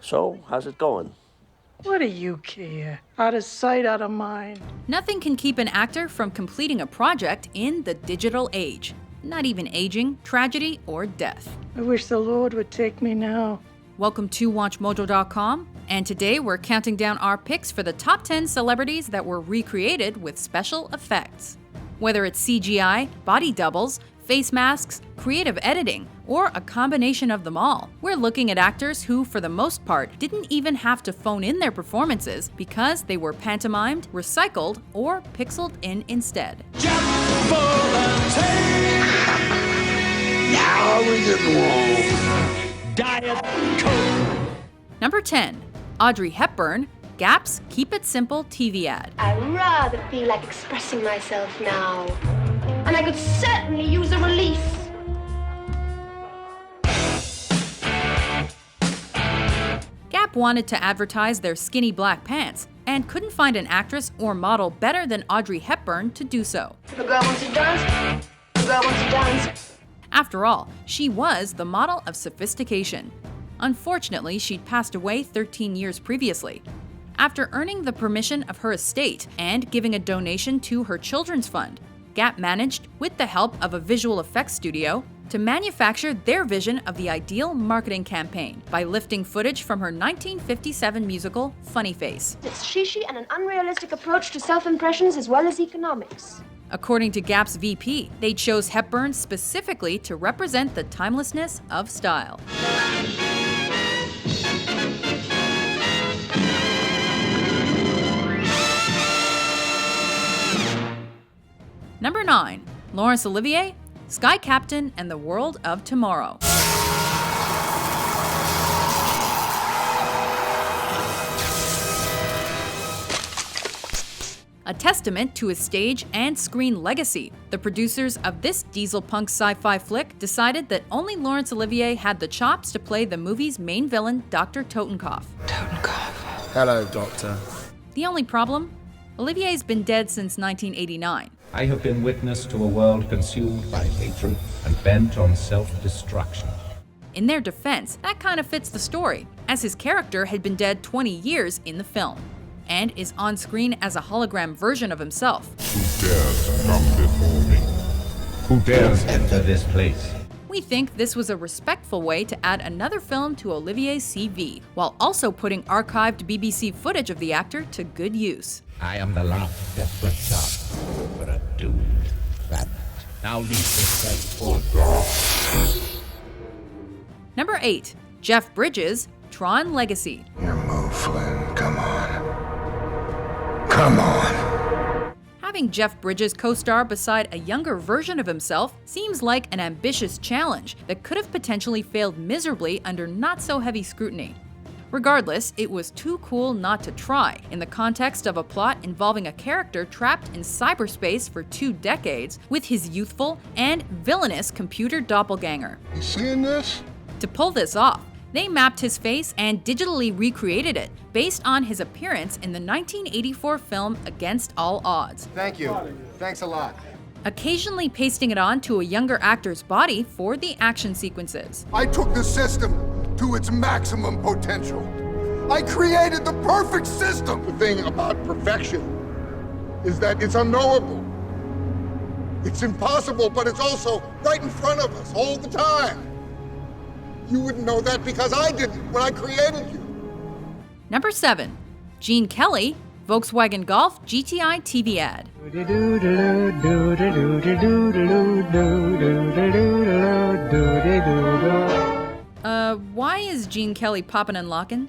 So, how's it going? What do you care? Out of sight, out of mind. Nothing can keep an actor from completing a project in the digital age. Not even aging, tragedy, or death. I wish the Lord would take me now. Welcome to WatchMojo.com, and today we're counting down our picks for the top 10 celebrities that were recreated with special effects. Whether it's CGI, body doubles, face masks, creative editing, or a combination of them all, we're looking at actors who, for the most part, didn't even have to phone in their performances because they were pantomimed, recycled, or pixeled in instead. Now we get wrong. Diet Coke. Number 10. Audrey Hepburn, Gap's Keep It Simple TV ad. I rather feel like expressing myself now. And I could certainly use a release. Gap wanted to advertise their skinny black pants and couldn't find an actress or model better than Audrey Hepburn to do so. If a girl wants to dance, the girl wants to dance. After all, she was the model of sophistication. Unfortunately, she'd passed away 13 years previously. After earning the permission of her estate and giving a donation to her children's fund, Gap managed, with the help of a visual effects studio, to manufacture their vision of the ideal marketing campaign by lifting footage from her 1957 musical, Funny Face. It's shishi and an unrealistic approach to self-impressions as well as economics. According to Gap's VP, they chose Hepburn specifically to represent the timelessness of style. Number 9. Laurence Olivier, Sky Captain and the World of Tomorrow. A testament to his stage and screen legacy, the producers of this diesel punk sci-fi flick decided that only Laurence Olivier had the chops to play the movie's main villain, Dr. Totenkopf. Hello, Doctor. The only problem? Olivier's been dead since 1989. I have been witness to a world consumed by hatred and bent on self-destruction. In their defense, that kind of fits the story, as his character had been dead 20 years in the film, and is on screen as a hologram version of himself. Who dares to come before me? Who dares enter this place? We think this was a respectful way to add another film to Olivier's CV, while also putting archived BBC footage of the actor to good use. I am the last desperate shot for a doomed planet. Now leave this place. Number 8. Jeff Bridges, Tron Legacy. Your move, Flynn. Come on. Come on. Having Jeff Bridges co-star beside a younger version of himself seems like an ambitious challenge that could have potentially failed miserably under not-so-heavy scrutiny. Regardless, it was too cool not to try, in the context of a plot involving a character trapped in cyberspace for 2 decades with his youthful and villainous computer doppelganger. You seeing this? To pull this off, they mapped his face and digitally recreated it, based on his appearance in the 1984 film Against All Odds. Thank you. Thanks a lot. Occasionally pasting it on to a younger actor's body for the action sequences. I took the system to its maximum potential. I created the perfect system. The thing about perfection is that it's unknowable. It's impossible, but it's also right in front of us all the time. You wouldn't know that because I didn't when I created you. Number 7. Gene Kelly, Volkswagen Golf GTI TV ad. Why is Gene Kelly poppin' and lockin'?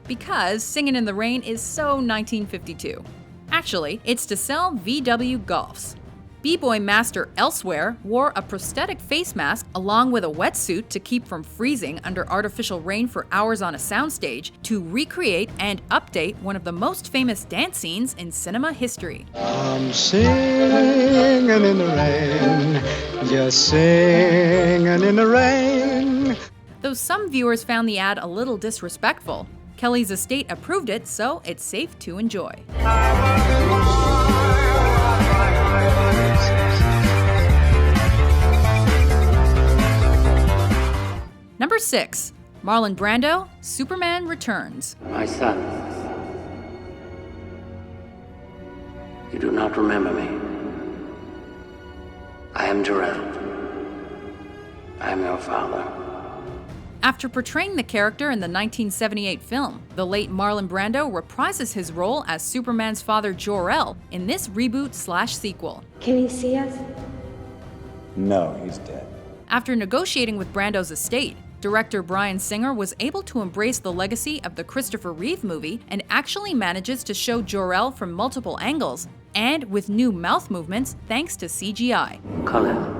Because Singin' in the Rain is so 1952. Actually, it's to sell VW Golfs. B-boy master Elsewhere wore a prosthetic face mask along with a wetsuit to keep from freezing under artificial rain for hours on a soundstage to recreate and update one of the most famous dance scenes in cinema history. I'm singing in the rain, just singing in the rain. Though some viewers found the ad a little disrespectful, Kelly's estate approved it, so it's safe to enjoy. 6. Marlon Brando, Superman Returns. My son, you do not remember me. I am Gerald. I am your father. After portraying the character in the 1978 film, the late Marlon Brando reprises his role as Superman's father Jor-El in this reboot/sequel. Can he see us? No, he's dead. After negotiating with Brando's estate, director Bryan Singer was able to embrace the legacy of the Christopher Reeve movie and actually manages to show Jor-El from multiple angles and with new mouth movements thanks to CGI. Colin.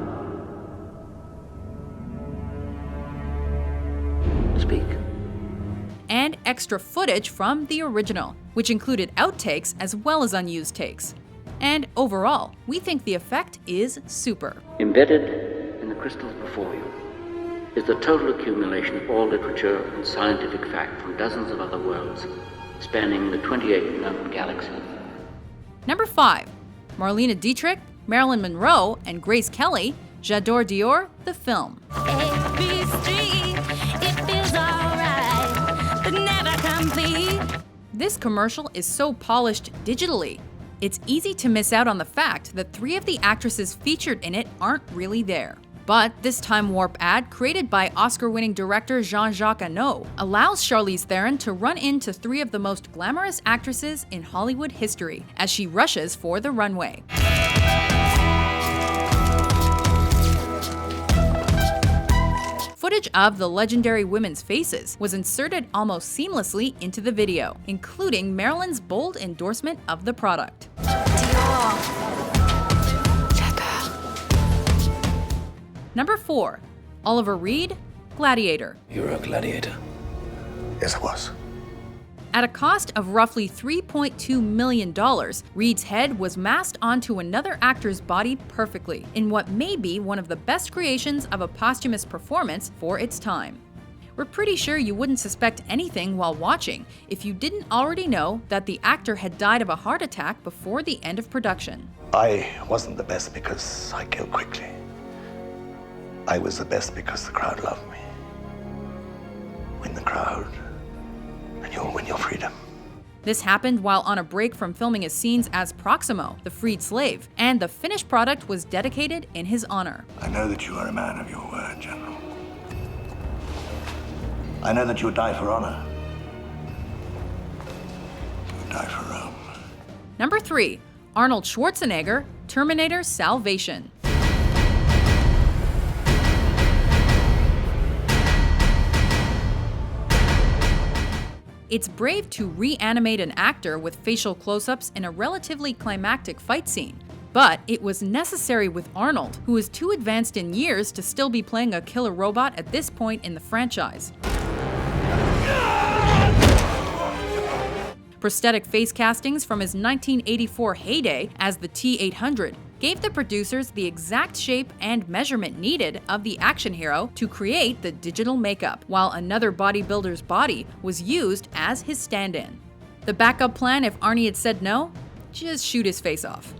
Speak. And extra footage from the original, which included outtakes as well as unused takes. And overall, we think the effect is super. Embedded in the crystals before you is the total accumulation of all literature and scientific fact from dozens of other worlds, spanning the 28 known galaxies. Number 5. Marlene Dietrich, Marilyn Monroe, and Grace Kelly, J'adore Dior, the film. This commercial is so polished digitally, it's easy to miss out on the fact that 3 of the actresses featured in it aren't really there. But this time warp ad, created by Oscar-winning director Jean-Jacques Annaud, allows Charlize Theron to run into 3 of the most glamorous actresses in Hollywood history as she rushes for the runway. Footage of the legendary women's faces was inserted almost seamlessly into the video, including Marilyn's bold endorsement of the product. Number 4. Oliver Reed, Gladiator. You were a gladiator? Yes, I was. At a cost of roughly $3.2 million, Reed's head was masked onto another actor's body perfectly, in what may be one of the best creations of a posthumous performance for its time. We're pretty sure you wouldn't suspect anything while watching if you didn't already know that the actor had died of a heart attack before the end of production. I wasn't the best because I killed quickly. I was the best because the crowd loved me. Win the crowd, and you'll win your freedom. This happened while on a break from filming his scenes as Proximo, the freed slave, and the finished product was dedicated in his honor. I know that you are a man of your word, General. I know that you would die for honor. You would die for Rome. Number 3. Arnold Schwarzenegger, Terminator Salvation. It's brave to reanimate an actor with facial close-ups in a relatively climactic fight scene. But it was necessary with Arnold, who is too advanced in years to still be playing a killer robot at this point in the franchise. Prosthetic face castings from his 1984 heyday as the T-800 gave the producers the exact shape and measurement needed of the action hero to create the digital makeup, while another bodybuilder's body was used as his stand-in. The backup plan if Arnie had said no? Just shoot his face off.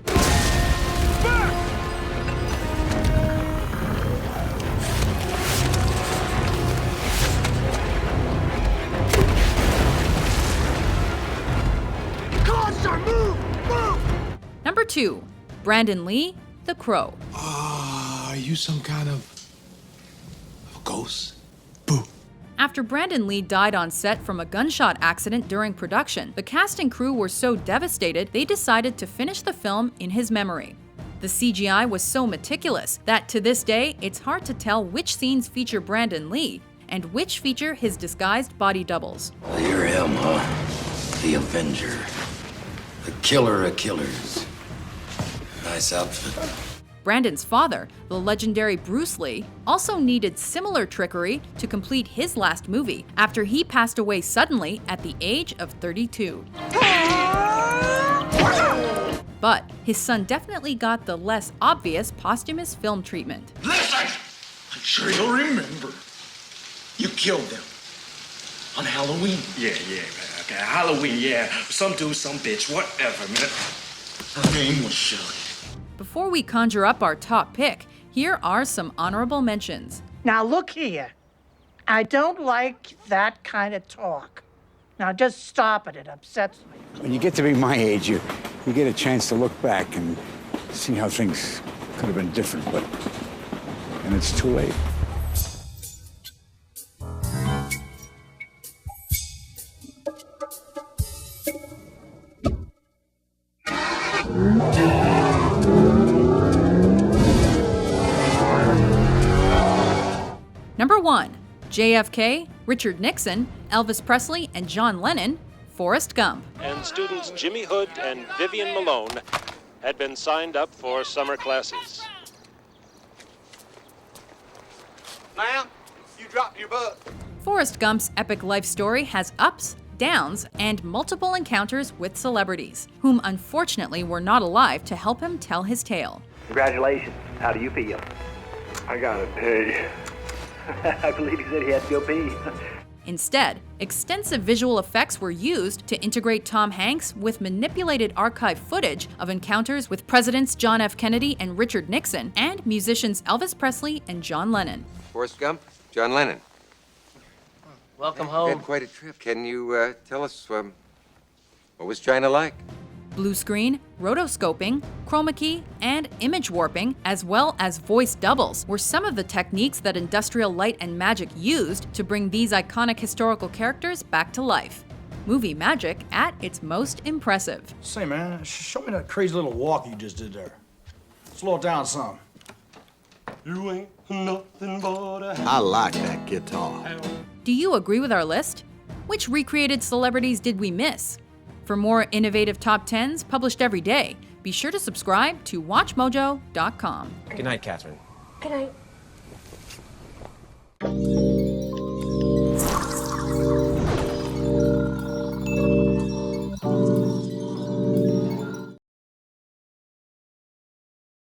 Number 2. Brandon Lee, The Crow. Are you some kind of a ghost? Boo. After Brandon Lee died on set from a gunshot accident during production, the cast and crew were so devastated they decided to finish the film in his memory. The CGI was so meticulous that to this day, it's hard to tell which scenes feature Brandon Lee and which feature his disguised body doubles. Well, you're him, huh? The Avenger. The killer of killers. Nice outfit. Brandon's father, the legendary Bruce Lee, also needed similar trickery to complete his last movie after he passed away suddenly at the age of 32. But his son definitely got the less obvious posthumous film treatment. Listen! I'm sure you'll remember. You killed them. On Halloween. Yeah, man. Okay, Halloween, yeah. Some dude, some bitch, whatever, man. Her name was Shirley. Before we conjure up our top pick, here are some honorable mentions. Now look here. I don't like that kind of talk. Now just stop it. It upsets me. When you get to be my age, you get a chance to look back and see how things could have been different, and it's too late. Number 1. JFK, Richard Nixon, Elvis Presley, and John Lennon, Forrest Gump. And students Jimmy Hood and Vivian Malone had been signed up for summer classes. Ma'am, you dropped your book. Forrest Gump's epic life story has ups, downs, and multiple encounters with celebrities, whom unfortunately were not alive to help him tell his tale. Congratulations. How do you feel? I gotta pee. I believe he said he had to go pee. Instead, extensive visual effects were used to integrate Tom Hanks with manipulated archive footage of encounters with Presidents John F. Kennedy and Richard Nixon, and musicians Elvis Presley and John Lennon. Forrest Gump, John Lennon. Welcome You home. had quite a trip. Can you tell us what was China like? Blue screen, rotoscoping, chroma key, and image warping, as well as voice doubles, were some of the techniques that Industrial Light and Magic used to bring these iconic historical characters back to life. Movie magic at its most impressive. Say, man, show me that crazy little walk you just did there. Slow it down some. You ain't nothing but a... I like that guitar. Do you agree with our list? Which recreated celebrities did we miss? For more innovative top 10s published every day, be sure to subscribe to WatchMojo.com. Good night, Catherine. Good night.